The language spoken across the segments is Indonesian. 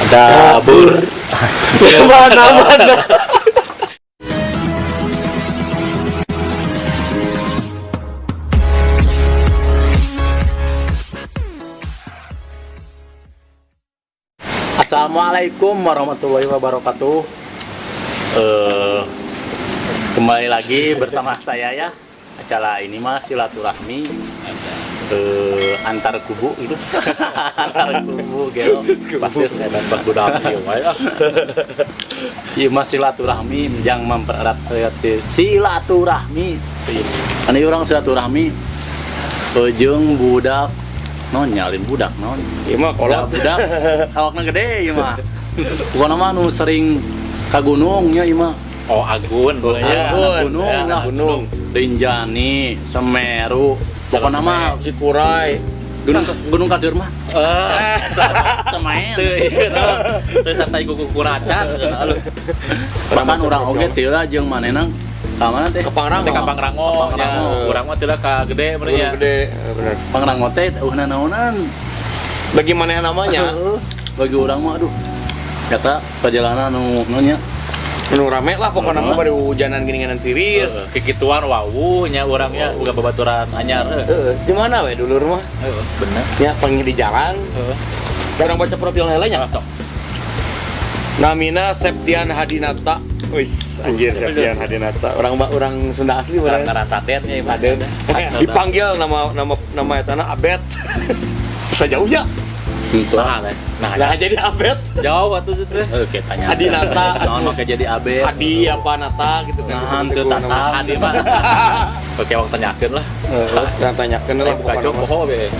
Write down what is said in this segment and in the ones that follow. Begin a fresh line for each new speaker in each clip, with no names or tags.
Dabur kemana-mana. Assalamualaikum warahmatullahi wabarakatuh. Kembali lagi bersama saya ya. Acara ini mah silaturahmi antar kubu itu. Antar kubu gitu. Pasti saya dapat budak ya. Ieu mah silaturahmi yang mempererat silaturahmi. Anu orang silaturahmi jeung budak non nyalin budak non.
Ieu mah kolot
budak. Awakna gede ieu mah. Pokona mah nu sering ka gunung nya ieu mah.
Oh Agun bolehnya.
Gunung lah.
Gunung.
Rinjani, Semeru, pokoknya mah
Cikuray.
Gunung Kadir mah. Semain.
Teu santai kuku kuracan.
Bahkan urang oge teu lah jeung manehna ka mana teh?
Ke Pangrango. Ka Pangrango nya. Urang mah teu lah ka gede bener ya.
Gede, bener. Pangrango teh eueuhna naonan.
Bagi maneh namanya?
Bagi urang mah aduh. Kata perjalanan nu nya
Nu rame lah pokoknya mah bari hujanan geuningan tiris.
Kekituan wawu nya urangnya boga babaturan anyar.
Di mana we dulur mah?
Bener.
Nya panggil di jalan. Orang baca profil heula nya. Namina Septian Hadinata. Wis anjir Septian Hadinata. Orang Sunda asli urang.
Ngaran Taten nya ieu.
Dipanggil nama etana Abet. Sajauh ya.
gitu.
Nah, jadi Abet.
Jauh atuh teh.
Oke, tanya.
Adinata.
Naon make jadi Abet?
Adi apa Nata gitu kan.
Nahan teu tatang.
Adi mah. Oke, wong tanyakeun lah.
Yang tanyakeun lah
Buka cok poho be.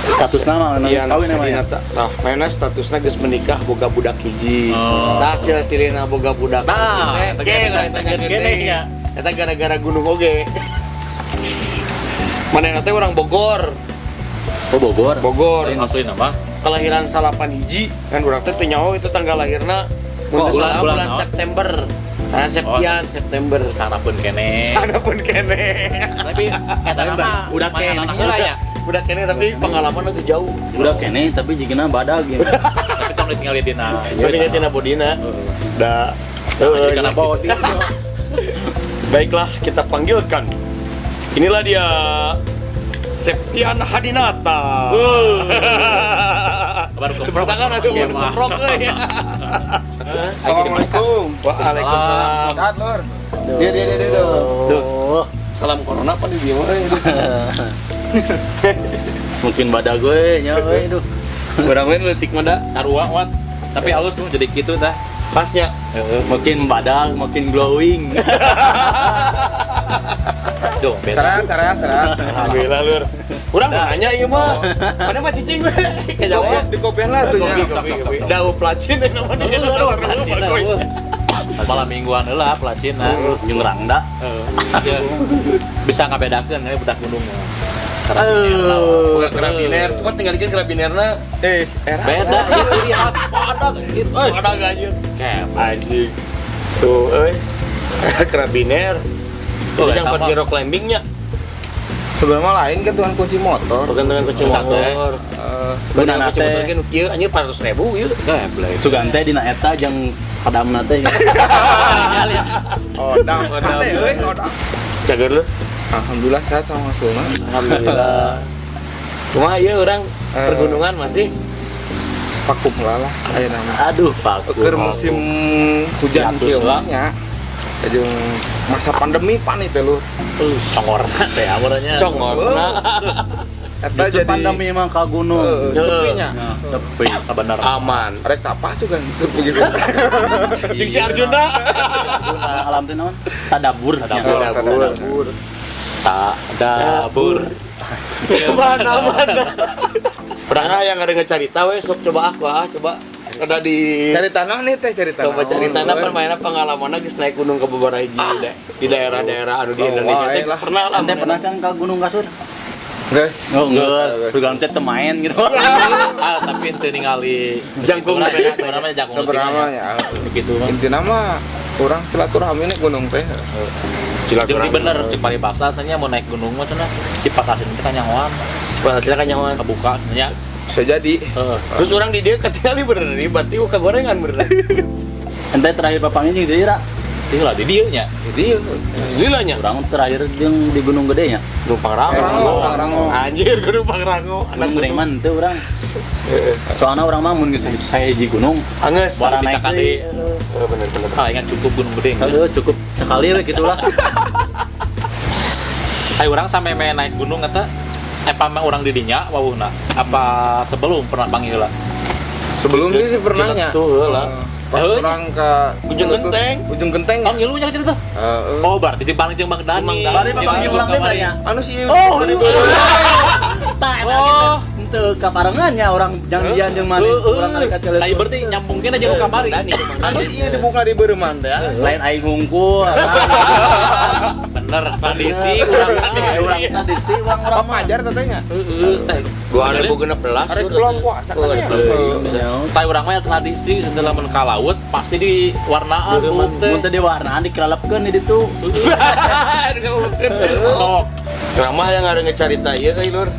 Status nama
Iya,
kawin namanya.
Nah, mana statusna geus menikah boga budak hiji. Tah silsilina boga budak.
Nah,
tanyakeun
kene nya.
Eta gara-gara gunung oge. Manehna teh urang Bogor.
Oh, Bogor.
Asli nama.
Kelahiran 8 hiji kan urang teh teu nyaho itu tanggal lahirna mun teu salah bulan September. Nah, September
Sanapeun kene.
Tapi
Eta mah
udah kene lah ya. Udah kene tapi pengalaman lebih jauh.
Udah kene tapi jigina badag gitu.
Tapi tong tinggal di tina.
Tapi tina bodina. Da.
Karena body.
Baiklah, kita panggilkan. Inilah dia Septian Hadinata.
Baru
Tepuk tangan atuh keprok euy. Assalamualaikum. Waalaikumsalam.
Atur.
Dia.
Duh.
Salam corona apa di dieu mah?
Mungkin badag gue nya euy duh.
Urang lain leutik mah da.
Sarua wat. Tapi halus tuh jadi gitu tah.
Pasnya.
Makin badag, makin glowing.
Duh,
Serat.
Alhamdulillah lur. Urang nanya ieu mah. Mana mah cicing we. Kejawab.
Di kopian lah tuh nya.
Daun pelacin yang namanya.
Malam mingguan heula pelacina.
Jeung rangda.
Bisa ngabedakeun we budak gunung.
Bukan karabiner, cuma tinggal dikit karabinerna.
Beda ieu ciri khas padag gitu.
Ada anjir. Anjing. Tuh, karabiner. Itu yang pergi rock climbingnya.
Sebenarnya lain kan tuan kunci motor.
Bukan dengan kunci motor.
Beunana
Kunci motor
teh
kan kieu anjir 400.000 ieu.
sugan teh dina eta jeung padamna teh.
Odang.
Jaga lu.
Alhamdulillah sehat sama Mas Luna.
Alhamdulillah. Cuma ieu orang pergunungan masih
Vakum lah aya nama.
Aduh, Pak.
Keur musim hujan kieu nya. Jeung masa pandemi panik teh lu.
Congorna teh aweurnya.
congorna.
Eta
Jadi
jadi
pandemi emang ka gunung.
sepinya.
Sepi sabenerna.
Aman.
Rek tapas juga begitu.
Jeung si Arjuna.
Alam teh naon? Tadabur.
Tadabur.
Tadabur.
Mana. Pernah yang ada ngecarita we sok coba coba ada di
Cari tanah nih teh, cari tanah.
coba cari tanah permainan pengalaman geus naik gunung ke beberapa hiji di daerah-daerah anu di Indonesia teh
lah.
pernah lah.
Ente pernah kan ka Gunung Kasur?
Guys.
Oh, enggak. Sugan teh teu main gitu.
Tapi teu ningali
Jangkung
namanya jangkung.
Seberapa ya?
Begitu mah.
Intina mah orang silaturahmi nih gunung teh.
Jadi bener di Paribasa tanya mau naik gunung mah cenah Cipatas itu kan nyahoan.
Hasilnya kan nyaman
Kebuka nya
bisa jadi.
Terus orang di dia ketinggalan bener nih, berarti uka gorengan bener.
Ente terakhir papangnya jeung di Ira.
Tinggal di dieu nya.
Jadi
Lilanya.
Urang terakhir jeung di Gunung Gede nya.
Numpang rango. Anjir, gue numpang rango.
Gunung Gede mah teu urang. Soalnya orang mah mun geus saya hiji gunung,
Anges.
barang naik
dicakade.
deui.
Bener.
Ah, ingat cukup Gunung Gede.
Heuh, cukup sekali we kitu lah.
Hai orang sampai main naik gunung kata apa mah orang didinya wawuhna apa sebelum pernah panggil lah
sebelum sih pernahnya.
tuh lah
Pas orang ke Ujung Genteng.
oh ngilunya ke cerita oh berarti di paling jeung Bang Dani
Bari papangnya ulang deui baranya.
Anu sih.
Oh, tah eta teu kaparengannya orang janjian jeung maneh urang kali kacele.
Tapi berarti nyambungkeun aja ke kamari
Anu sih ieu dibuka di Beureman teh.
Lain aing hungkul.
bener tradisi urang
Urang tradisi urang
Apa pajar tetenya?
heeh
2016.
Hari bulan puasa kan ya.
tapi urang mah tradisi setelah mun ka laut pasti di warnaan
Mun teh diwarnaan dikelepkeun di ditu.
oh
Ramah yang ada ngecarita ieu euy Lur.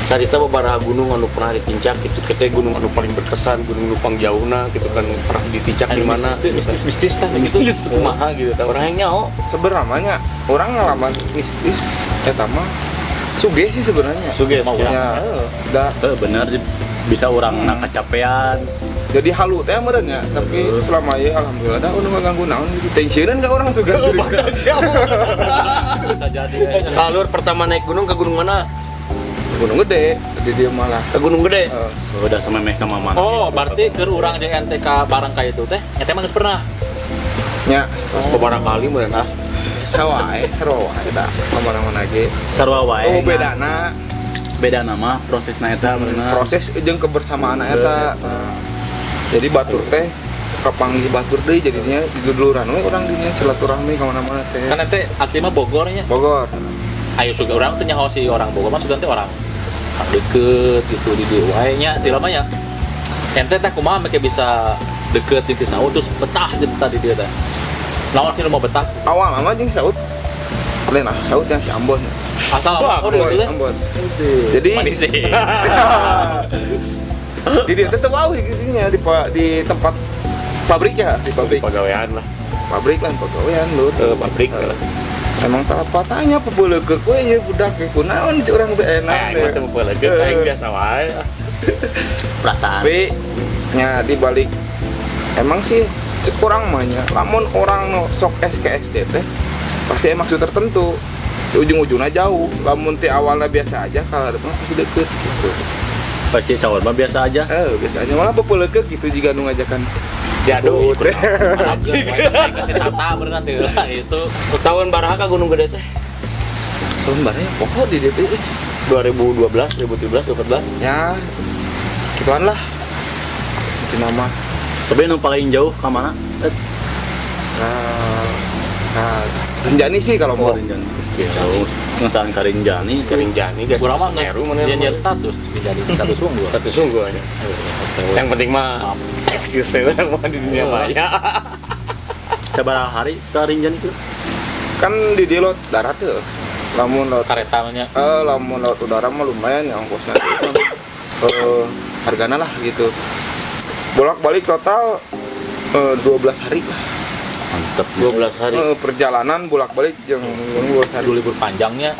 Carita babaraha gunung anu pernah ditincak itu kita gunung anu paling berkesan, gunung nu pangjauhna gitu kan pernah ditincak di mana
mistis tah
mistis kumaha gitu tah urang yang nyaho.
Sebenarnya orang ngalaman mistis eta mah sugih sih sebenarnya.
Sugih
Mau
Ya, da,
Bener bisa urang nak kacapean.
jadi halu teh meureun nya, tapi selama ieu alhamdulillah da udah ngaganggu naon gitu. Tensieunan ka urang sugih.
bisa jadi
Lur pertama naik gunung ke gunung mana?
Gunung Gede, jadi dia malah
Ke Gunung Gede.
Udah sama meh ka mama.
oh berarti keur urang jeung ente ka barang ka itu teh ente mah geus pernah
nya
Beberapa kali meureun ah.
sawae sarua wae da mana-mana ge.
Sarua wae.
Oh bedana
Beda nama prosesna eta bener.
proses jeung kebersamaan eta. Jadi batur teh kapanggih batur deui jadinya diduluran we urang dinya silaturahmi ka mana-mana teh.
kan ente asli mah Bogor nya
Bogor.
ayo suka orang teh nyaho si orang Bogor mah sudah teh orang deket gitu di dieu wae nya ti lamanya ente teh kumaha make bisa deket di Cisaut terus betah gitu tadi dia teh lawan sih mau betah
Awal mah jeung Saud. Lain ah Saud yang si Ambon.
asal apa dulu teh
Ambon. Jadi
manis sih
di dia tetep wau gitunya di tempat pabrik ya, di pabrik.
Pegawaian lah.
Pabrik lah pegawaian lu.
Pabrik lah.
Emang tak patahnya pebeuleuk we ieu budak ge kunaon cik urang teh enak.
Aing teh mau lagi aing biasa wae.
Perasaan.
Tapi nya di balik emang sih cek urang mah nya lamun orang no sok SKSD teh pasti ada maksud tertentu. Di ujung-ujungnya jauh, lamun ti awalnya biasa aja kalau depan pasti deket gitu.
Pasti cawar mah biasa aja.
Biasa aja malah bepeuleuk gitu jika nu ngajakan
jadul anjing kasih tata beneran teh itu
Tahun baraha ka Gunung Gede teh?
tahun baranya pokok di DP
2012, 2013, 2014.
ya gituan lah itu nama
Tapi yang paling jauh ke mana?
nah Rinjani sih kalau mau
Jauh. Ngesahan ke Rinjani.
Kerinjani guys.
kurang mah
Semeru mana
dia status jadi status unggul
satu sungguh aja. Yang penting mah eksis saya mah di dunia maya.
Coba hari ke Rinjani itu.
kan di laut darat tuh lamun laut
karetanya
lamun laut udara mah lumayan ya ongkosnya hargana lah gitu bolak-balik total 12 hari lah
Mantep.
12 hari.
perjalanan bolak-balik yang 12 hari
libur panjangnya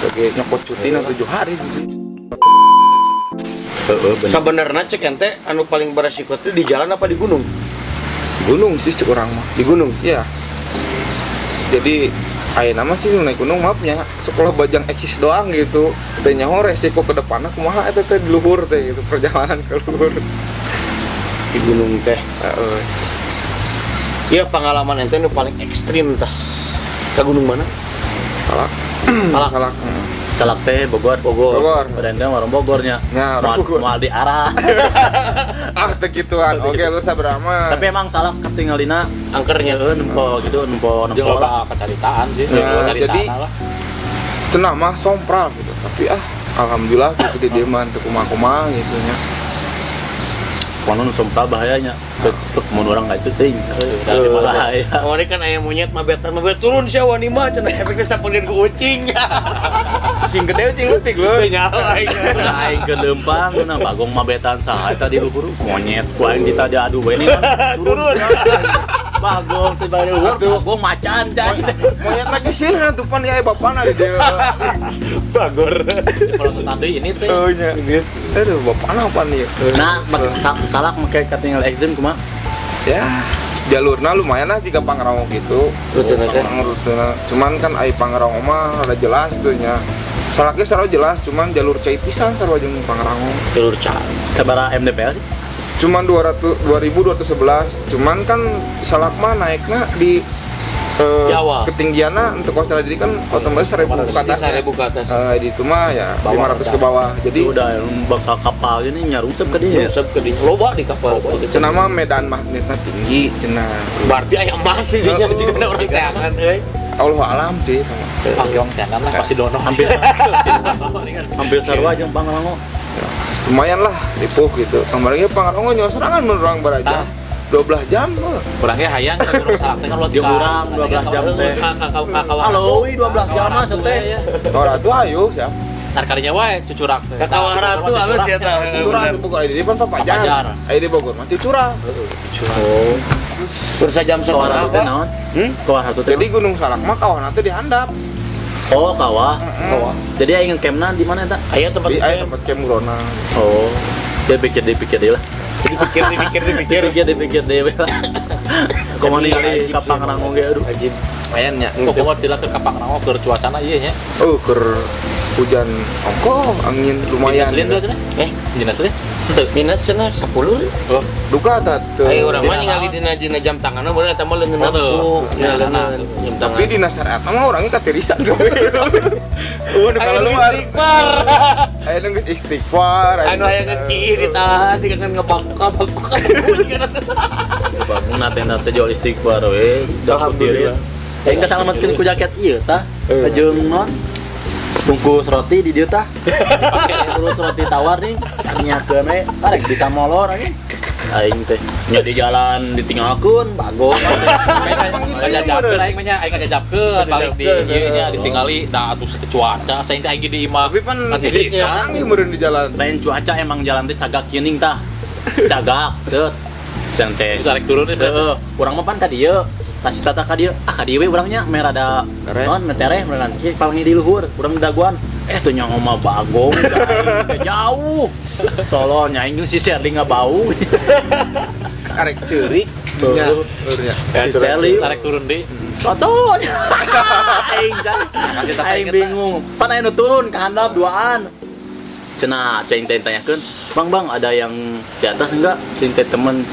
sebagai nyokot cuti 7 hari gitu.
Sebenarnya cek ente anu paling beresiko itu di jalan apa di gunung?
Gunung sih cek orang mah
Di gunung.
iya jadi aya nama sih naik gunung maafnya sekolah bajang eksis doang gitu teh nyaho resiko ke depanna kumaha eta teh di luhur teh gitu perjalanan ke luhur
Di gunung teh. Iya pengalaman ente nu paling ekstrim tah. Ke gunung mana?
salak
Salak.
salak
Salak teh Bogor.
Bogor.
Dan teh orang Bogornya.
Ya, orang Bogor.
Mau di arah.
teh gituan oke lu sabrama
Tapi emang salak ketinggalina
Angkernya.
nempo gitu, nempo
jeung
lah.
loba kecaritaan sih
Ya,
caritaan
jadi-
lah
cenah mah sompral gitu tapi alhamdulillah gitu di dia mah teu kumaha-kumaha gitu nya
Konon sumpah bahayanya. Tetep mun orang enggak itu teuing. Dari bahaya.
Awalnya kan ayam monyet mabetan turun sih wani mah cenah efeknya sapeun ku ucing.
Cing gede cing leutik leuh.
Nyawa aing.
Aing ke lempang, nah bagong mabetan saha eta di luhur monyet ku aing kita diadu we ini kan turun. Bagong tiba di luhur, bagong macan cai.
Monyet lagi sih tuh pan ya bapana di dia.
Bagor.
Kalau tadi ini teh
Oh nya. Aduh bapana apa nih?
Nah, salak make katinggal ekstrem kumaha?
Ya jalurnya lumayan lah jika Pangrango gitu.
Rutenya teh.
Rutenya. Cuman kan ai Pangrango mah ada jelas tuh nya. Salaknya secara jelas, cuman jalur cai pisan sarua jeung Pangrango.
jalur ca.
Sabaraha MDPL sih?
Cuman 2211. Cuman kan salak mah naiknya di
Jawa.
ketinggiannya untuk kos diri kan otomatis 1000 ke atas.
1000 ke atas.
Di itu mah ya
Bawah
500 ke bawah. Jadi
Jadi udah bakal kapal ini nyarusep ke dia.
Rusep ke di loba di kapal.
cenah mah medan magnetnya tinggi cenah.
Berarti aya emas sih dinya jika ada orang teangan euy.
Allah alam sih sama.
Panggong tenan lah pasti dono
Hampir hampir sarua jeung Pangrango.
Lumayan lah dipuh gitu. Kemarin Pangrango nyawa serangan menurang baraja. 12 jam.
Kurangnya hayang ke gunung salak teh kan lo
Jeung urang 12 jam teh. Halo, 12 jam mah teh.
Ora tuh ayo siap.
Tar kalinya wae cucurak teh.
Kakawara tuh halus ya tah.
Curah di Bogor di depan
Papajar.
Papajar. Di Bogor mah curah.
Oh. Bersajam
Kawah
sama
satu teh
apa?
naon?
Hmm?
Kawah satu teh.
Jadi Gunung Salak mah kawan teh dihandap.
Oh, kawah.
Kawah.
Jadi aing campna di mana eta?
Aya tempat
Di aya tempat camp Grona.
Oh. Dia pikir dia lah.
dipikir.
Dia lah. Komo ningali ka Pangrango ge aduh.
Ajib.
Ayannya.
Kok komo dila ke Kapang Rango keur cuacana ieu nya.
Keur hujan ongko angin lumayan.
Dinaslin tuh dinaslin. Henteu.
Minus cenah 10.
Oh,
Duka tah teu.
Ayo urang mah
Dina
ningali dina jam tanganna bener eta mah leungeun
Oh, tuh.
aku.
Dina
Leungeun
tangan.
jam tangan.
Tapi di Nasar mah orangnya katirisan gawe. Oh, di
Aya
kalau
nu
luar.
istighfar.
Aya nu geus istighfar.
Anu aya ngeuki ditahan dikakan ngebak-bak.
Bangun nate jual istighfar we. Dapat diri. Aing kasalametkeun ku jaket ieu tah. Jeung non bungkus roti di dieu tah. Terus roti tawar nih, nyakeun we, karek bisa molor anjing. Aing teh nya di jalan ditinggalkeun bagong.
ngajajabkeun aing mah nya aing ngajajabkeun balik di ieu nya ditingali da atuh cuaca saing teh aing di imah.
Tapi pan
Nanti
tirisnya
bisa.
angin meureun di jalan.
Lain cuaca emang jalan teh cagak geuning tah. Cagak, teu. Can teh
Terus arek turun teh.
heeh, urang mah pan ka dieu. Tas tata ka dieu, ka dieu we urangnya mer ada
Tere.
non metereh meurang kieu paling di luhur, urang daguan. Tuh nya ngomong bagong, teh jauh. Tolong nyaing si Sherly bau.
Arek ceurik.
Nya. Si Sherly
Arek turun deui.
Foto. Aing aing bingung. Pan aya nu turun ke handap duaan. Cenah cing teh tanyakeun, "Bang, ada yang di atas enggak?" Cing teh temen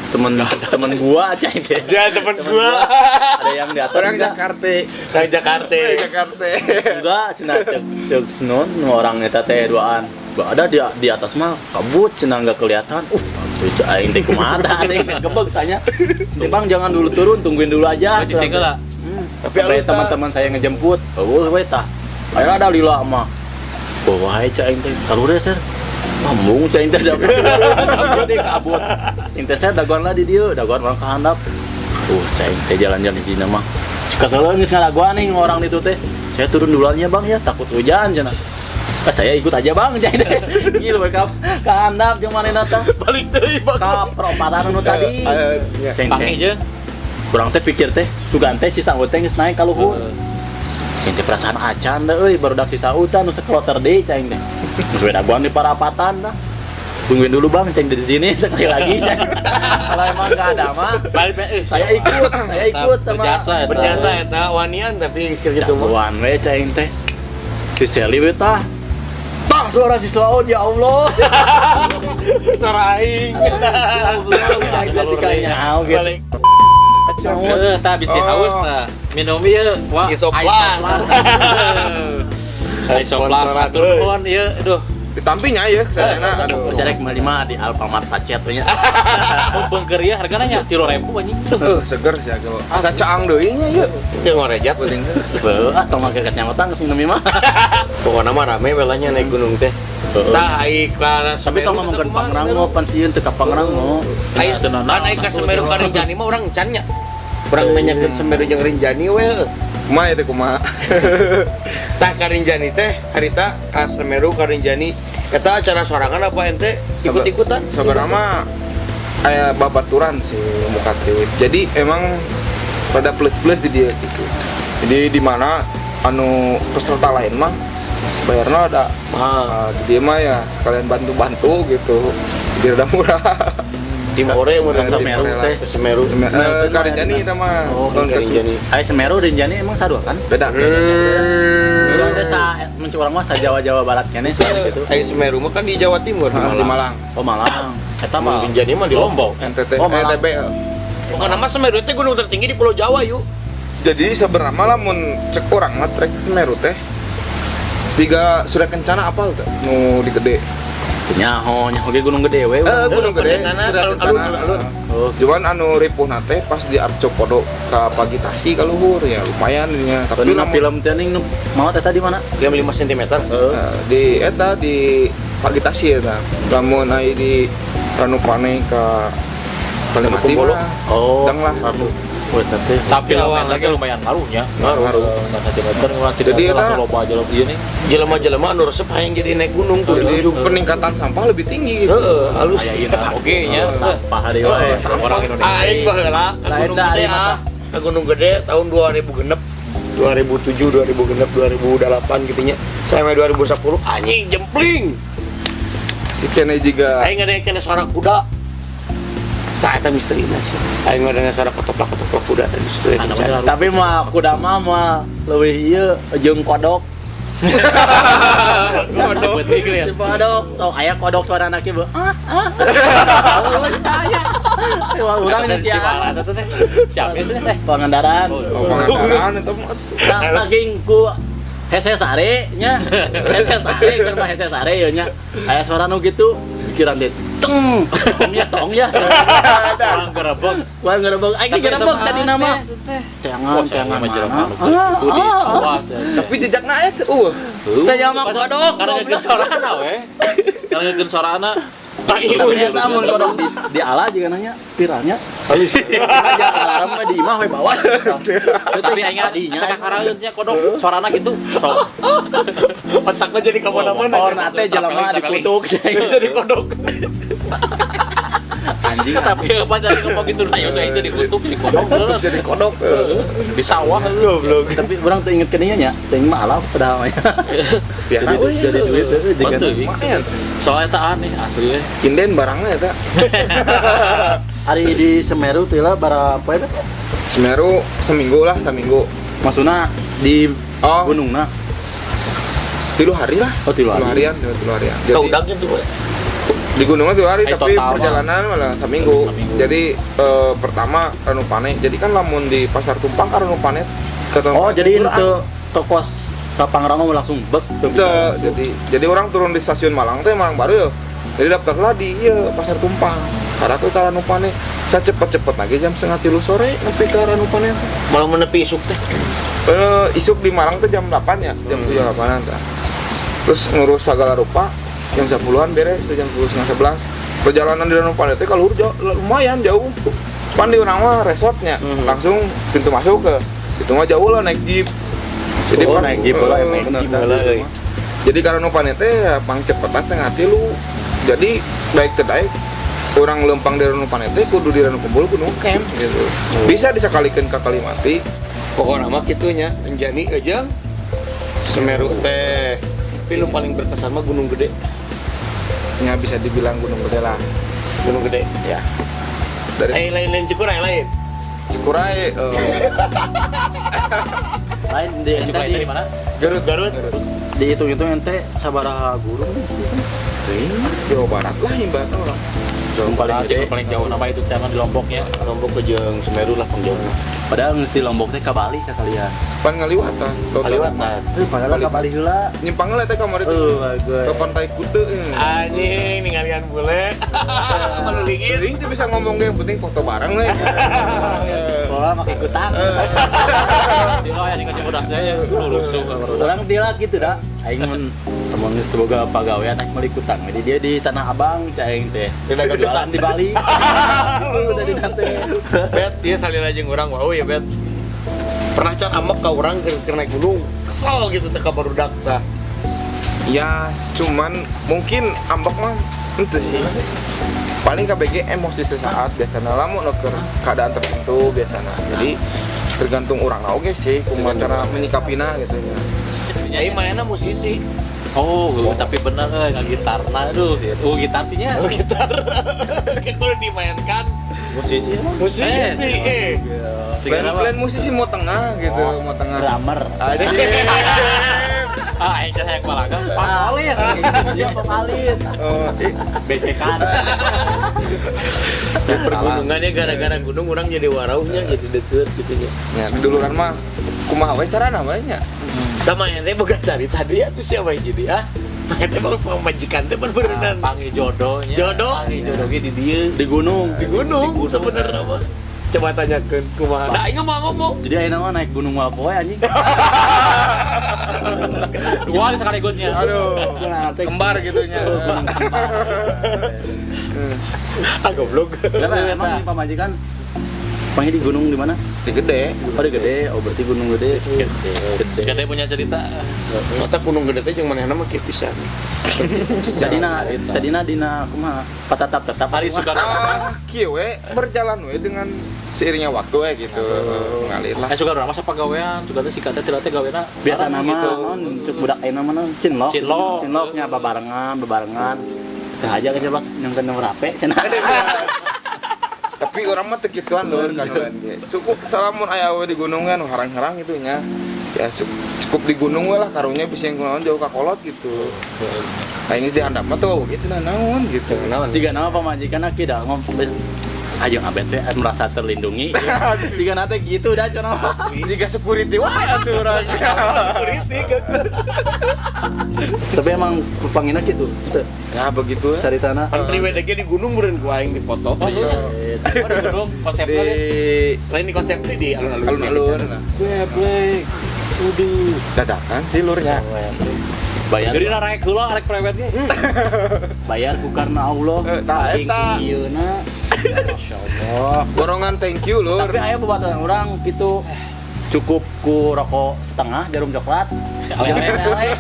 gua cing teh.
Ja temen gua.
Ada yang di atas
Orang
enggak?
Jakarta.
Nang Jakarta.
Jakarta.
Enggak, cenah cek non nu orang eta teh duaan. Ada di atas mah kabut cenah enggak kelihatan. Tuh aing teh kumaha tah aing gebeg tanya. "Nih Bang, jangan dulu turun, tungguin dulu aja."
Cicing heula.
Tapi
Sampai
alus tah.
teman-teman saya ngejemput. Oh, we tah. Ayo ada lila mah. Bawa aja aing teh. Kalure ser. Mambung cing teh dapat. Dia kabut. Cing teh saya daguan lah di dieu, daguan orang ka handap. Cing teh jalan-jalan di dina mah. Cika seuleung geus ngadaguan nih orang itu teh. Saya turun duluannya Bang ya, takut hujan cenah. Saya ikut aja Bang, cing teh. Ngilu we ka handap jeung manehna tah.
Balik deui Bang.
Ka perempatan anu tadi. Cing
Pangi
teh.
jeung.
Kurang teh pikir teh, sugan teh si sangut teh geus naik ka luhur. Cing teh perasaan acan deh euy barudak si sautan nu sekloter deui cing teh. Geus we daguan di parapatan dah. Tungguin dulu Bang, cing di sini sekali lagi. Cing. Kalau emang enggak ada mah,
Balik
saya ikut sama
berjasa eta.
Berjasa eta wanian tapi kieu kitu mah.
jagoan we cing teh. Si Shelly we tah. Tah suara si Saud ya Allah.
Suara aing.
Ya Allah, cing teh tikanya gitu.
Balik.
Tah bisi haus tah. Minum ieu wah
Isoplas.
Isoplas atur nuhun ieu aduh.
Ditampinya ya kesana aduh.
Sarek mah di Alfamart Sachet we nya.
Beungkeur ieu hargana nya 3.000 anjing.
Seger sih kalau asa caang deui nya ieu.
Teu ngorejat penting.
Beuh, tong make kecamatan geus minum mah.
Pokona mah rame welanya naik gunung teh. Tah ai ka
Tapi kalau ngomongin Pangrango, pansieun teu ka Pangrango.
Aya kan ai ka Semeru ka Rinjani mah urang can nya. Urang nanyakeun Semeru jeung Rinjani we.
kumaha teh kumaha.
Tah Karinjani teh harita ka Semeru Karinjani eta acara sorangan apa ente ikut-ikutan?
Sebenarnya aya babaturan sih muka teh. Jadi emang pada plus-plus di dia gitu. Jadi di mana anu peserta lain mah bayarnya ada di dia mah ya sekalian bantu-bantu gitu. Jadi rada murah.
Timore mun
Semeru teh.
Semeru.
Karinjani eta mah.
Oh,
tahun
Karinjani.
Aya Semeru Rinjani emang sadua kan?
Beda.
Urang teh mencukurang mah sa Jawa Barat kene gitu.
Aya Semeru mah kan di Jawa Timur
Di Malang.
Oh Malang. Eta mah
Karinjani mah di Lombok.
NTT,
Oh, Malang.
NTB.
Bukan nama Semeru teh gunung tertinggi di Pulau Jawa yuk.
Jadi sebenarnya lamun cek orang mah trek Semeru teh tiga sudah kencana apal teh nu di gede.
nyaho ge gunung gede we.
Gunung gede
Pendenana,
sudah kencana.
alun.
Oh,
Cuman anu ripuhna teh pas di Arco Podo ka Pagitasi ka luhur ya lumayan nya.
tapi
Tapi
film teh ning nu mau teh tadi mana?
Dia 5 cm.
di eta di Pagitasi eta. Lamun ai di Ranupane ka Kalimantan
Kumbolo.
Oh.
Dang lah.
Wes teh.
Tapi
Awal
lawan lagi lumayan ngaruhnya.
Ngaruh.
Centimeter tidak
Jadi
langsung
eta-
loba aja loba ieu nih.
Jelema-jelema anu resep hayang jadi naik gunung tuh.
Jadi peningkatan sampah lebih tinggi gitu.
Heeh, halus.
Aya ieu oke nya.
Sampah hari wae.
Orang Indonesia.
Aing baheula ka
Lain
Gunung
dah,
Gede
ari masa.
ka Gunung Gede tahun 2006 2007, 2006, 2008 gitu nya. Sampai 2010 anjing jempling.
Si kene juga
Aing ngadengkeun suara kuda. Tah eta misterina sih. Aing ngadengkeun suara kotoplak kuda tadi misteri.
Anda mah
Tapi mah kuda mah leuwih ieu jeung kodok.
Kodok penting ya.
Si kodok, oh aya kodok suara anak ieu. Aya. Wah, urang
Di
nya
mana
tiap
tuh teh? Siapa sih teh?
Pangandaran.
Pangandaran eta mah.
Saking ku hese sare nya. Hese sare keur mah hese sare ieu nya. Aya suara nu kitu pikiran teh teng. Tong ya.
Orang gerebek.
Wah ngerebek. Aing gerebek tadi nama. Jangan, jangan
mah jelema
mana.
itu di sawah.
Tapi jejakna eta
Saya jama kodok.
Karena ngegeun sorana we. Karena ngegeun sorana.
Tapi eta mun kodok di ala juga nanya piranya.
Halus.
Aja alarm mah di imah we bawa.
Tapi aing
Dinya.
sakakaraeun nya kodok sorana gitu. Sok.
Otakna jadi ka mana-mana.
Oh, nate jelema dikutuk.
Bisa dikodok.
Anjing
Tapi apa dari ngomong gitu ayo saya itu dikutuk di kodok terus
jadi kodok.
di sawah
Goblok.
tapi orang tuh inget keninya nya, teuing mah alam padahal mah.
Biasa we
Jadi duit teh
Bantu,
dengan
lumayan.
soalnya tak aneh asli ya.
Inden barangnya eta.
hari di Semeru teh lah bara poe teh.
Semeru seminggu lah, seminggu.
Maksudna di
Oh,
gunungna.
3 hari lah.
Oh, 3 hari.
3 harian.
Kau
Jadi
udangnya tuh.
di gunungnya 2 hari
Ay,
tapi
total,
perjalanan malah seminggu.
Seminggu.
Jadi pertama Ranupane. Jadi kan lamun di Pasar Tumpang kan Ranupane ke
Oh,
tempat
jadi
turun.
itu toko Pangerang langsung bek tuh.
Udah, jadi orang turun di stasiun Malang teh Malang Baru ya. Jadi daftarlah di Pasar Tumpang. Karena tuh Ranupane saya cepet-cepet lagi jam 2:30 sore nepi ke Ranupane.
Malah menepi isuk teh.
Isuk di Malang tuh jam 8 ya, jam 7-8an tah. Terus ngurus segala rupa jam 10-an beres, jam 10:30-11. Perjalanan di Ranupane teh kalau lumayan jauh. Pan di urang mah resortnya, langsung pintu masuk ke itu mah jauh lah naik jeep. Jadi
Oh,
pas
naik jeep lah emang bener.
jeep heula, euy. Jadi karena Ranupane teh ya, pang cepetan 2:30. Jadi baik teh daek orang lempang di Ranupane teh kudu di Ranukumbul kudu camp gitu. Bisa disakalikeun ka Kalimati.
Pokoknya mah kitunya Rinjani aja Semeru teh. Tapi lu paling berkesan mah Gunung Gede.
Nya bisa dibilang gunung gede lah.
Gunung Gede.
Ya. Dari
Lain-lain cukur lain.
Cikuray,
Lain di ente
Coba itu di
di
mana?
Garut.
dihitung-hitung ente sabaraha guru.
Jawa Barat lah ibaratnya orang.
Yang paling gede.
Paling jauh nama itu zaman di Lomboknya.
Lombok ke jeung Semeru lah pengjauhna.
Padahal mesti Lombok teh ka Bali ka kalian.
Pan ngaliwatan.
Kaliwatan.
Padahal ka Bali heula.
Nyimpang lah teh kamar itu.
Bagus.
Ke Pantai Kute.
Anjing ningalian bule. Malu dikit.
Ini tuh bisa ngomong yang penting foto bareng lah.
Bola make kutang.
Di lo ya dikasih budak saya rusuh
Orang tila gitu dah. Aing mun temen geus teu boga pagawean aing meuli kutang. Jadi dia di Tanah Abang cai aing teh. Jualan di Bali. Tadi nanti.
Bet dia salin aja jeung urang wow ya bet. Pernah can ambek ka urang keur naik gunung. Kesel gitu teh ka barudak tah.
Ya cuman mungkin ambek mah itu sih paling KBG emosi sesaat biasanya lamun keur keadaan tertentu biasanya. Jadi tergantung orang oge sih kumaha cara menyikapina gitu ya.
Ai mainna musisi.
Oh, tapi bener gitarna aduh. Gitar sihnya.
Gitar. Kudu dimainkan.
Musisi emang.
Musisi.
Plan musisi mau tengah gitu, mau tengah.
Drummer.
Aja.
Aing saya kepala kan. Pakalis.
Dia pemalis.
Oh,
Becekan.
Di pergunungan ya gara-gara gunung orang jadi waraunya jadi deket gitu nya.
Ya duluran mah kumaha we carana we nya.
Tama ente boga cari tadi atuh siapa yang jadi ah? Ente mah pamajikan teh beneran.
Panggil jodohnya.
Jodoh.
Panggil jodohnya di dia.
Di gunung.
Di gunung sebenarnya mah. Coba tanyakeun kumaha. Da aing mah ngomong.
Jadi ayeuna mah naik gunung Malpoe anjing.
Wah, di sekaligusnya.
Aduh. Kembar gitu nya.
Ah goblok.
Karena emang di pamajikan panggil di gunung di mana?
Di gede.
Oh di gede, oh berarti gunung gede.
Gede punya cerita.
Mata gunung gede teh jeung manehna mah kieu pisan.
Tadina dina kumaha? Patatap-tatap
Hari suka
Kieu we berjalan we dengan seiringnya waktu we gitu. Ngalir lah.
suka urang masa pagawean, suka teh sikatnya teh gaweana
biasa nama
gitu.
cuk budak ayeuna mah cinlok.
Cinlok.
Cinloknya bebarengan. Teh aja ke coba nyengkeun nomor HP cenah.
Tapi orang mah teu kituan lur kan lain ge. Cukup salamun aya we di gunung kan harang-harang gitu nya. Ya cukup di gunung we lah karunya bisa yang jauh ka kolot gitu. Aing geus dihandap mah tuh gitu nah naon gitu.
Naon?
Jika nama pamajikan kita ngomong ajeng abet teh merasa terlindungi. Jika nanti gitu dah cenah.
Jika security wah atuh urang.
Security
Tapi emang pangina gitu.
Ya begitu ya.
Cari tanah.
Kan pribadi ge di gunung meureun ku aing dipoto.
Oh, di gunung konsepnya
Di
Lain di konsepnya di alun-alun.
alun-alun. Nah.
Geblek. Waduh.
Dadakan sih lurnya.
Bayar.
Jadi narek heula arek prewed ge.
Bayar ku karena Allah.
Tah eta.
Ieuna. Masyaallah.
Borongan thank you lur.
Tapi aya bebaturan orang gitu cukup ku rokok setengah jarum coklat. Ale-ale.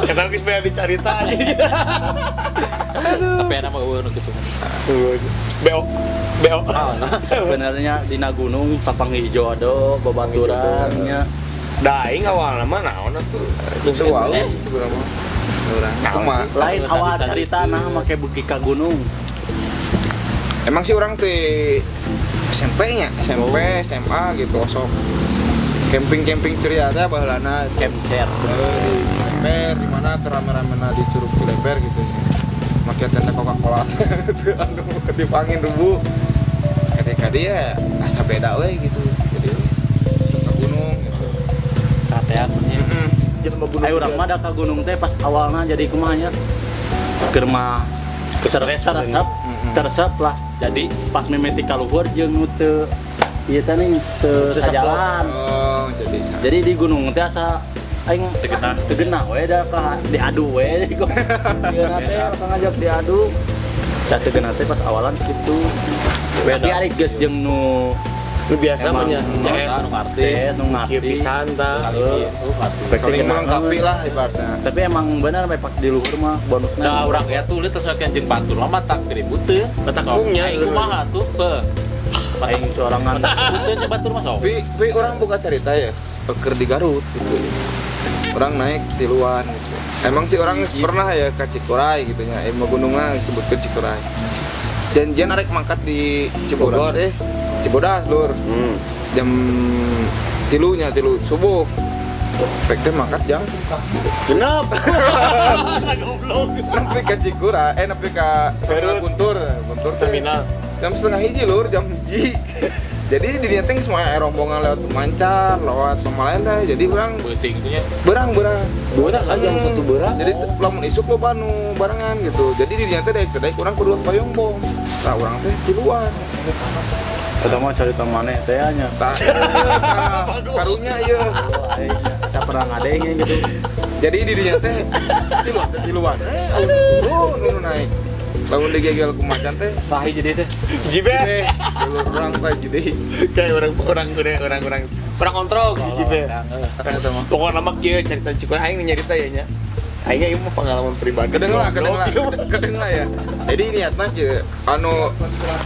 Kita geus bayar dicarita aja.
Tapi enak mah eueuh gitu.
Beo.
Sebenarnya dina gunung papang hijau ada bebaturannya.
Da aing awalna mah naon atuh.
Itu wow sebenarnya. Urang. Kumaha?
Lain
Bisa
awal
bisa
cerita nah make buki ka gunung.
Emang sih orang teh SMP nya, SMP, SMA gitu sok camping ceria teh baheulana
Camper.
Cilember di mana terame-ramena di Curug Cilember gitu. Make tenda Coca-Cola teu anu ketip angin rubuh. Ketika dia asa beda we gitu. Jadi ke gunung gitu.
Katean nya.
Jelema gunung.
Ayo urang mah da ka gunung teh pas awalna jadi kumaha nya? Keur mah teresep lah. Jadi pas mimiti ka luhur jeung nu teu ieu teh ning teu sajalan.
Oh,
Jadi di gunung teh asa aing tegenah we da ka diadu we kok. Ieu teh asa ngajak diadu. Da tegenah teh pas awalan kitu. Tapi ari geus jeung nu
biasa mah nya
CS nu ngarti.
nu ngarti.
kieu pisan tah.
saling melengkapi lah ibaratnya.
Tapi emang benar mepak di luhur mah bonusna.
Nah, urang ya tuh lihat terus jeung batur mah tak ribut teu.
Takungnya
Aing kumaha tuh teu.
aing sorangan.
Teu nya batur mah sok.
Tapi orang buka cerita ya, keur di Garut gitu. Orang naik tiluan gitu. Emang sih orang pernah ya ke Cikuray gitu nya. Emang gunungnya disebut ke Cikuray. Janjian arek mangkat di Cibodas Cibodas lur. Jam tilu subuh. Pek teh mangkat jam
Genep.
nepi ka Cikuray, nepi ka Guntur teh.
Terminal.
Jam setengah hiji lur, jam hiji. Jadi di teh semua rombongan lewat Mancar, lewat Somalayan teh. Jadi urang
Beuting itu nya.
berang.
Beurang aja jam 1 beurang.
Jadi lamun isuk loba nu barengan gitu. Jadi di dinya teh daek urang kudu payung bom. Nah, urang teh tiluan.
Eta mah carita maneh teh nya.
Tah karunya ieu.
Saya pernah ngadengnya gitu.
Jadi di dinya teh tiluan. Nu naik. lamun digegel ku macan teh
Sahi jadi teh.
Jibe.
dulur urang teh jadi
Kayak orang kontrol jibe.
Eta mah.
Pokoknya nama kieu cerita cukup aing nyarita ya nya. Aing ieu mah pengalaman pribadi.
kadang lah ya jadi niatna kieu anu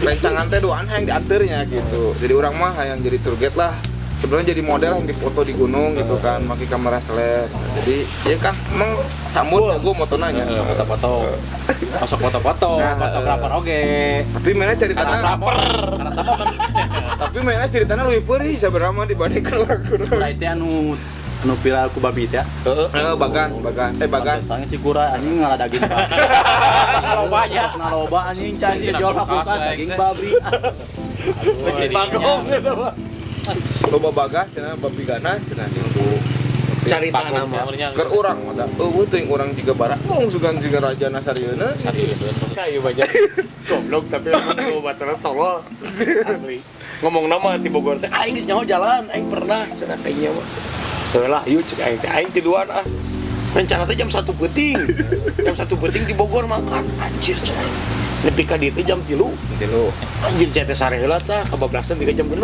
rencangan teh doan hayang dianternya gitu jadi urang mah hayang jadi tour guide lah sebenarnya jadi model yang dipoto di gunung gitu kan pakai kamera seleb jadi ya kan emang sambut gue moto nanya
Foto-foto. Masuk foto-foto,
Nah,
fotografer oge.
tapi mana ceritanya
Karena sama kan.
tapi mana ceritanya lebih perih sebenarnya dibandingkan orang-orang
Udah itu anu viral ku babi teh.
bagan
Sange Cikura anjing ngalah daging babi. Lobanya, loba anjing cai jual hapukan daging babi.
Bagong
gitu.
loba bagas cenah babi ganas cenah untuk
Carita nama.
keur urang ada teuing urang juga barangong sugan juga raja nasarieuna
Kayu banyak. Goblok tapi emang tuh batara solo. Asli. Ngomong nama di Bogor teh aing geus nyaho jalan, aing pernah cenah kayaknya mah. Heulah ieu cek aing ti luar ah. Rencana teh jam 1 peuting. Jam 1 peuting di Bogor mangkat. Anjir cek aing. Nepi ka dieu teh jam 3. Anjir cek teh sare heula tah kabablasan di jam 6.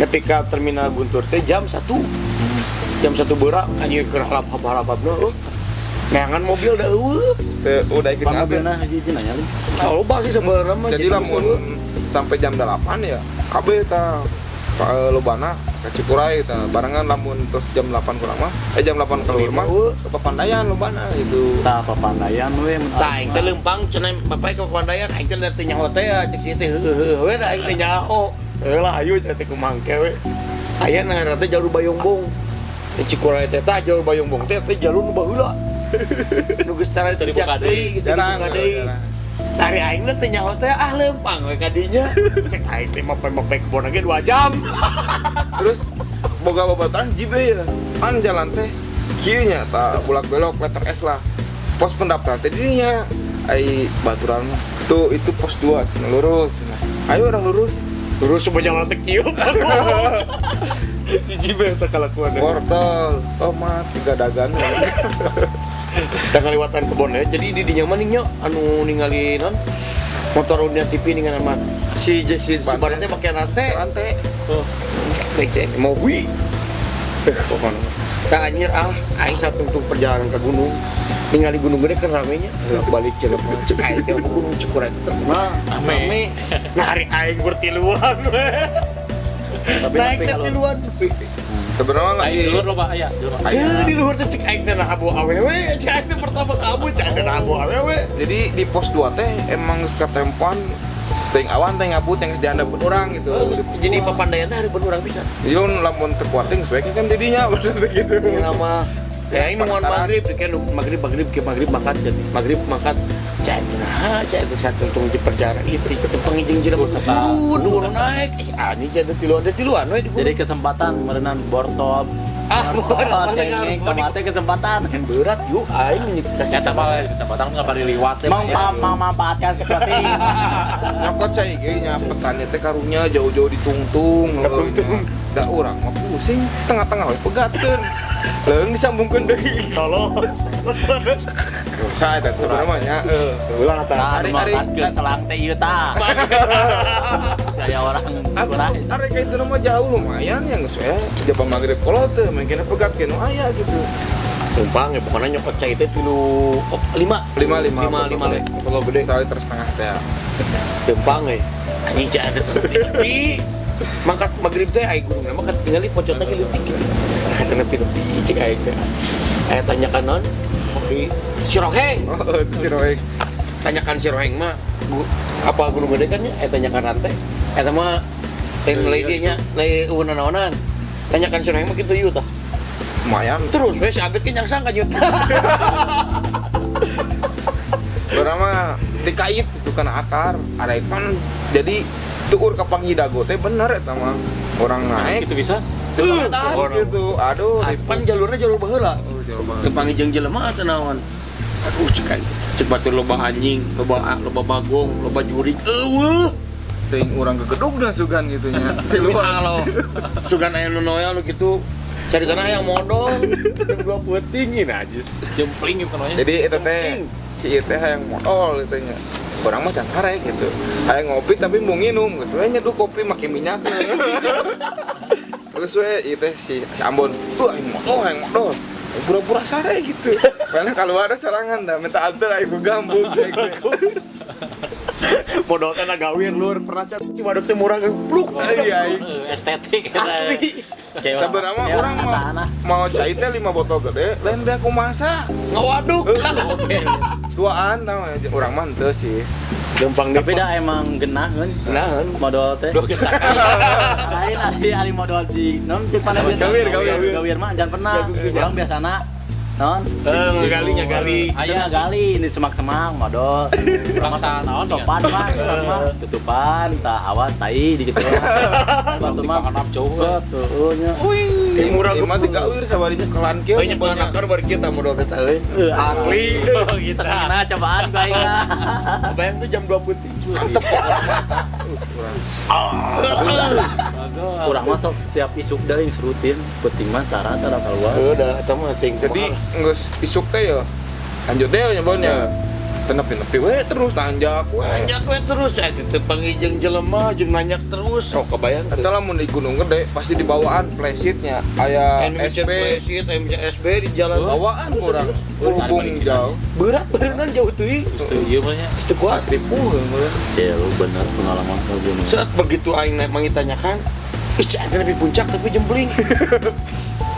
Nepi ka terminal Guntur teh jam 1. Jam 1 beura anjir keur halap-halapna. Neangan mobil da eueuh.
udah ikut ngaben
Mobilna hiji nanya li.
Loba sih sebenarnya mah.
jadi lamun sampai jam 8 ya kabeh tah lobana ka Cikuray tah barengan lamun terus jam 8 kurang mah jam 8 keluar mah ke Papandayan lobana itu
Tah papandaian we mun
Tah aing teh leumpang cenah bapak ke Papandayan aing teh teh nyaho teh cek sieu teh heueuh we da aing teh nyaho. Heulah ayo cenah teh ku mangke we. Aya na teh jalur Bayongbong. Di Cikuray teh tah jalur Bayongbong teh jalur nu baheula. Nu geus tara
Tadi
dicak
buka
deui gitu
jarang
buka deui. Dari aing teh nyaho teh leumpang we ka dinya. Cek aing teh mepek kebon ge 2 jam.
terus boga babaturan jibe ya kan jalan teh kieu nya tah bulak belok letter S lah pos pendaftaran teh dinya ai baturan mah tuh itu pos 2 cenah lurus cenah ayo orang lurus
Terus coba jalan teh kieu. Jibe teh kalakuan.
wortel tomat 3 dagan
Kita ngaliwatan kebon ya, jadi di dinya maningnya anu ningali non motor Unia TV dengan nama si baratnya pakai rantai. Oh, baik mau hui. Pokoknya. Kita anjir aing satu untuk perjalanan ke gunung. Ningali gunung gede kan ramenya. Balik jalan cek aing ke gunung Cikuray terkenal. Rame. Nah hari aing bertiluan. Naik teh tiluan.
sebenarnya
Aing
lagi
dulur loba aya, dulur.
Di luar teh cek aing teh nah abu awewe, cek aing teh pertama kamu cek aing teh nah abu awewe.
jadi di pos 2 teh emang geus katempoan teuing awan teh ngabut yang geus dihandapkeun urang gitu
Jadi Papandayan teh hari urang bisa.
jadi lamun teu kuat teh geus bae kan didinya bener gitu
Ini nama ya ini mohon maghrib kan maghrib makan jadi maghrib makan cai nah cai itu satu untung di perjalanan itu pengijing jelema turun naik ani jadi tiluan we di
Jadi kesempatan merenang bortol. Cengeng kemate kesempatan.
berat yuk aing kasih
Eta mah kesempatan ngapa diliwat teh.
Memanfaatkan seperti
nyokot cai ge nya petani teh karunya jauh-jauh ditungtung da urang mah pusing tengah-tengah we pegateun leung disambungkeun deui
tolong
sa eta teh namanya
ulah tah
Hari-hari selang teh ieu tah. Saya orang kurang.
Arek ka itu mah jauh lumayan yang geus we jam magrib kolot teh mungkin pegat kenu aya gitu
tumpang ya pokoknya nyokot cai teh 5 le kalau gede
sekali terus setengah teh
tumpang anjing cai teh tapi mangkat magrib teh aing gunung mangkat tinggali pocot lagi leutik gitu eta nepi-nepi cek aing teh aya tanyakan non di Siroheng
si Roek
tanyakan Siroheng mah apa gunung gede kan ya aya tanyakan rantai eta mah lain lady nya lain ueunan-ueunan tanyakan Siroheng mah kitu ieu tah
lumayan
terus we si Abed ke nyangsang ka nyut
berama dikait itu kena akar arek kan jadi tukur ka Panghidago teh bener eta mah orang naik
Gitu bisa.
gitu aduh
pan jalurnya jalur baheula ke pangijeng jelema asa naon aduh cek batur loba anjing loba bagong loba jurig eueuh
teuing urang gegedugna sugan gitu nya
Halo sugan aya nu noya lu kitu cari tanah yang modal jam 2 peuting najis.
Jempling gitu namanya.
Jadi itu teh si itu yang modal itu nya. Orang mah can karek gitu. Aya ngopi tapi mau nginum, geus we nyeduh kopi make minyak. Terus we ieu teh si Ambon, yang modal. Pura-pura sare gitu. Karena kalau ada serangan dah minta antar aing gambung gitu.
Modal teh gawir lur pernah cat Ciwaduk teh murah pluk.
Iya.
Estetik
Asli.
Sebenarnya orang mau cai teh 5 botol gede, lain bea aku masak.
Ngawaduk.
Duaan tau orang mah henteu sih.
Gampang
Tapi dah emang genaheun.
Genaheun.
Modal teh. Lain ari modal di non cek panah gawir mah jangan pernah. Orang biasana non
ngegali.
Aya gali ini semak-semak modal.
Rasa naon
Sopan mah, tutupan, tah awas tai di kitu. Batu mah
kanap jauh.
Tuh nya.
Ini murah
mah digawir sabarinya kelan kieu.
banyak penakar bari kita modal teh euy. Asli.
Gitu. Nah, cobaan ku aing.
Bayang tuh jam 2 peuting. Mantep.
Urang mah sok setiap isuk deui rutin, penting mah cara keluar.
Udah eta mah ting.
Jadi geus isuk teh ya. Lanjut teh nyebonnya. Tenepi-nepi we terus tanjak we.
Banyak we terus teu pangijeng jelema jeung nanyak terus. Sok kebayang teu.
Eta lamun di Gunung Gede pasti di bawaan flashitnya aya SB
SB di jalan
bawaan kurang hubung jauh.
berat beneran jauh teuing.
Ieu mah nya.
Teu kuat.
Ya lu bener pengalaman ke gunung.
Saat begitu aing naik mangitanyakan, ih cai teh lebih puncak tapi jempling.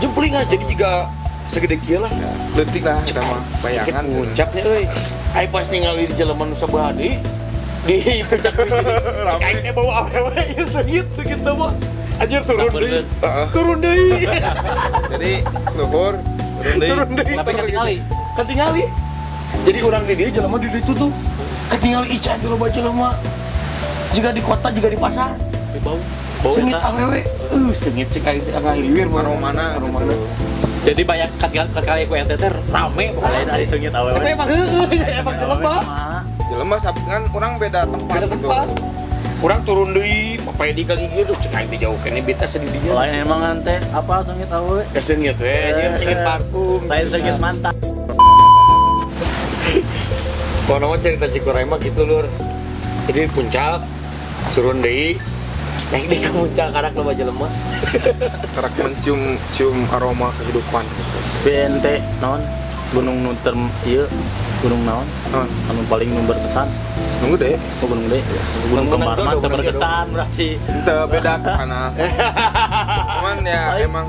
Jempling aja jadi juga segede kieu lah.
Leutik lah eta mah bayangan
Puncaknya euy. Aing pas ningali di jalaman sebelah di puncak cek aing teh bawa awewe ieu seungit teh mah. Anjir turun deui. Turun deui.
Jadi luhur turun deui.
Tapi ketinggali.
Ketinggali. Jadi orang di dia jelema di ditu tuh ketinggali ican tuh loba jelema. Jika di kota juga di pasar.
Di bau.
Sengit awewe. Sengit cek aing teh ngaliwir
Mana.
Jadi banyak kali ku ente teh rame
Lain ari seungit awewe.
Tapi emang emang jelema.
Jelema kan orang beda tempat.
Beda tempat. Kurang turun deui, papai di kaki gitu cek aing teh jauh kene bita sedidinya.
Lain emang teh apa seungit awewe?
Kesengit we, anjir sengit parfum.
Lain seungit mantap.
Kalau nama cerita Cikuray mah gitu lur. Jadi di puncak turun deui, naik di ke puncak karak loba jelema.
Karak mencium aroma kehidupan.
BNT non gunung nu ieu gunung naon? Anu paling nu berkesan.
Nunggu deh.
Oh gunung gede. Gunung kembar mah teu berkesan berarti.
Ente beda ke sana. Cuman ya emang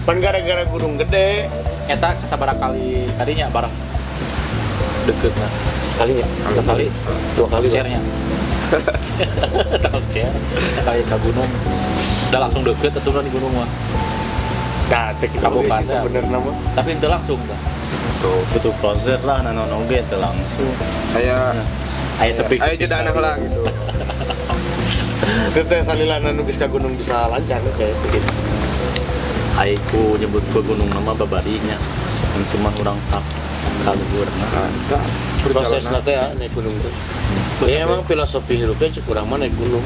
Pan gara-gara gunung gede.
eta sabaraha kali kadinya bareng deket nah.
Sekali ya? Sekali? 2 kali ya?
Cernya. Tahu cer. Kali ke gunung. Udah langsung deket aturan di gunung mah.
Nah, teh kita
Kabupaten.
sih sebenarnya mah.
Tapi itu langsung dah.
Tutup proses lah nanon oge teu langsung.
saya
Aya sepi.
ayo jeda anak lah gitu.
Itu teh salilana nu geus ka gunung bisa lancar kayak begitu.
Aiku nyebut ke gunung nama babarinya. Yang cuma orang tak kaluhur.
Nah,
Proses teh ya naik gunung tuh. Ya emang filosofi hidupnya cek urang mah naik gunung.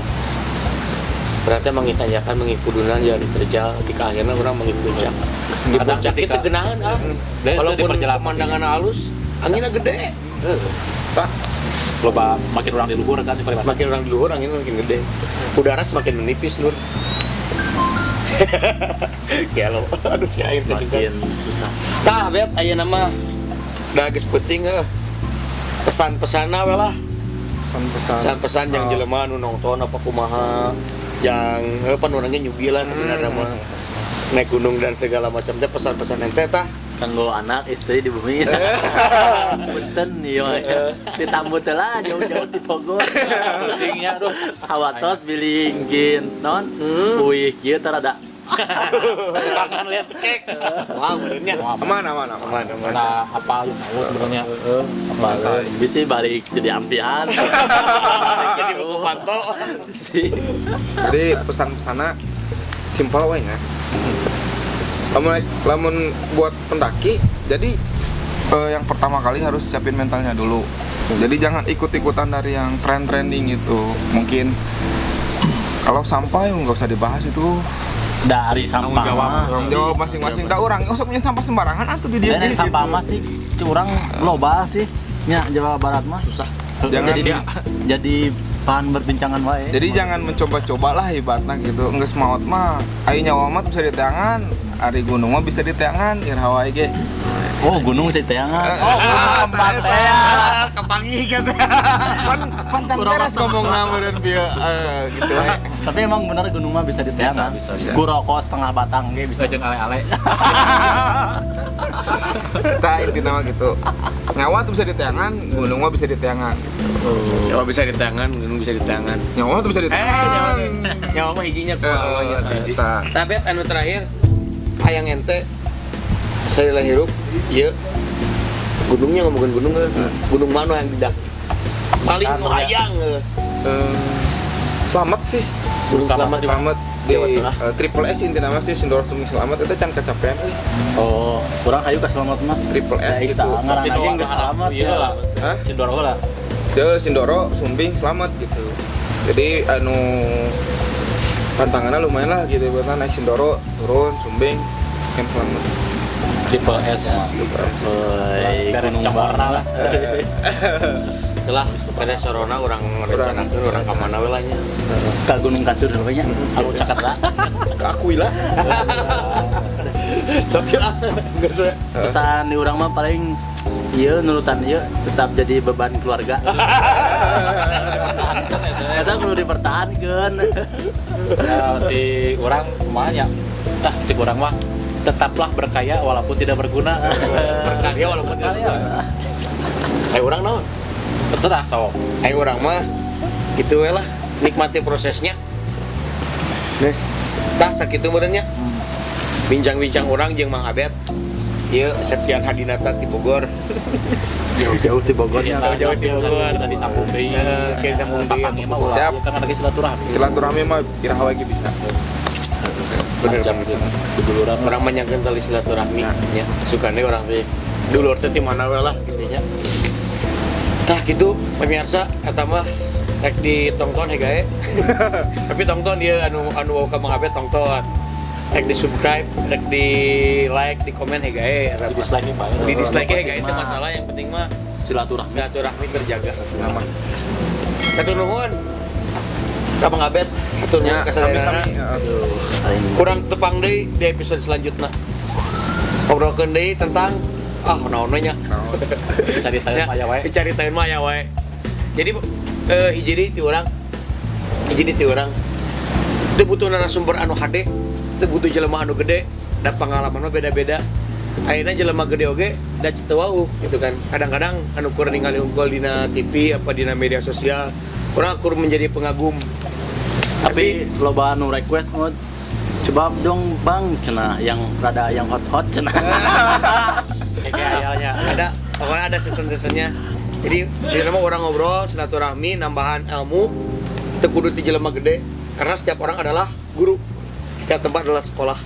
Berarti emang ditanyakan mengikudunan jadi terjal di akhirnya orang mengikuti puncak. Di
Kadang
puncak
ketika-
itu genahan ah.
Dan
Walaupun
itu di perjalanan.
pemandangan halus, anginnya gede.
Loba makin orang di luhur kan si Parimas.
Makin orang di luhur anginnya makin gede. Udara semakin menipis lur. Gelo. Aduh si air teh
Makin susah.
Tah bet aya nama da geus penting pesan-pesanna we lah.
pesan-pesan.
Pesan-pesan yang jelema nu nongton apa kumaha yang pan orangnya nyugilan sebenarnya mah naik gunung dan segala macam teh pesan-pesan ente tah
Kanggo anak istri di bumi. Punten ieu mah. Ditambut teh lah jauh-jauh di Bogor. Pentingnya aduh hawatot bilingkin non. Uih kieu teh rada
Jangan lihat cekek.
wah benernya
Aman.
Nah, apa yang tahu sebenarnya?
bisa balik jadi ampian.
jadi buku panto
Jadi pesan-pesannya simpel we nya. Lamun buat pendaki, jadi yang pertama kali harus siapin mentalnya dulu. Jadi jangan ikut-ikutan dari yang trending itu. Mungkin Kalau sampah ya nggak usah dibahas itu.
Dari sampah mah.
Tanggung jawab masing-masing. Tak orang nggak usah punya sampah sembarangan atuh di dia.
Dari sampah mah sih curang loba sih. Nya Jawa Barat mah
Susah.
Jangan
jadi bahan berbincangan wae.
Jadi jangan mencoba-coba lah ibaratnya gitu. Nggak semaut mah. Ayo nyawa mah bisa di tangan. Ari gunung mah bisa di tangan. Irhawa ge.
Oh, gunung sih teangan. Oh, tempat teh.
Kepangi gitu.
Pan beres ngomong nama dan bieu gitu.
Tapi emang bener gunung mah bisa diteangan.
Bisa.
Ku rokok setengah batang ge bisa.
Jeung ale-ale.
Kita inti nama gitu. Nyawa tuh bisa di tangan, gunung mah bisa di tangan.
Nyawa bisa di tangan, gunung bisa di tangan.
Nyawa tuh bisa di tangan.
Nyawa mah hijinya ku awalnya.
Eta.
Tapi anu terakhir hayang ente saya hirup ieu gunungnya ngomongin gunung gunung mana yang didak paling nu hayang
Selamat sih.
gunung selamat di
Selamat di
Jawa Tengah.
Triple S inti nama sih Sindoro Suming Selamat itu can kecapean euy.
Oh, kurang hayu ka selamat mah.
Triple S
Ya,
gitu.
kita ngaran aja geus selamat.
Iya lah.
Hah?
Cendoro lah.
Dia Sindoro Sumbing Selamat gitu. Jadi anu tantangannya lumayan lah gitu buat naik Sindoro turun Sumbing camp Selamat.
Triple S.
Woi,
Beres
gunung
Camarna lah.
telah pada sorona orang rencanakeun orang ka mana we lah nya
ka gunung kasur we nya.
Anu caket lah.
Keakui lah.
tapi lah geus we
Pesan di urang mah paling ieu nurutan ieu tetap jadi beban keluarga. Eta perlu dipertahankeun.
Ya, di orang kumanya. Tah cek orang mah tetaplah berkaya walaupun tidak berguna.
berkarya walaupun tidak
Berkarya.
berguna. Ayo orang naon
Terserah sok.
ayo orang mah gitu we lah nikmati prosesnya nes tah sakitu meureunnya bincang-bincang orang jeung Mang Abed ieu Septian Hadinata ti Bogor
Jauh-jauh di Bogor nya.
Jauh-jauh di Bogor.
Kita disambung deui.
Kieu disambung deui.
Papangi mah ulah.
Siap.
Kan ada silaturahmi.
Silaturahmi mah iraha ge bisa.
Bener
Macam
bener.
gitu. Duluran
Orang menyangkeun tali silaturahmi nya sukane orang teh dulur teh ti mana we lah kitu nya tah gitu pemirsa eta mah rek ditongton hegae tapi tongton dia anu wau ka Mang Abed tongton rek di subscribe rek di like di komen hegae eta
di
mah.
dislike nih Pak.
Di dislike
Yang
hegae
penting
itu
mah.
masalah yang penting mah
Silaturahmi.
silaturahmi terjaga
Nama.
Hatur nuhun ka Mang Abed hatur nuhun
Ya,
ka saudara
sami-sami.
kurang tepang deui di episode selanjutnya ngobrolkeun deui tentang naon we nya
Cari tahu aya wae.
dicaritain mah aya wae jadi hiji deui ti urang teu butuh narasumber anu hade teu butuh jelema anu gede da pengalaman mah beda-beda ayeuna jelema gede oge da citeu wau gitu kan kadang-kadang anu kur ningali unggul dina TV apa dina media sosial urang kur menjadi pengagum
Tapi loba anu request mod coba dong Bang cenah yang rada yang hot cenah.
Kayak ayalnya.
ada pokoknya ada season-seasonnya jadi di nama orang ngobrol silaturahmi nambahan ilmu teu kudu ti jelema gede karena setiap orang adalah guru setiap tempat adalah sekolah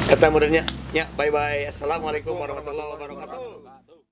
eta meureunnya nya bye bye assalamualaikum warahmatullahi wabarakatuh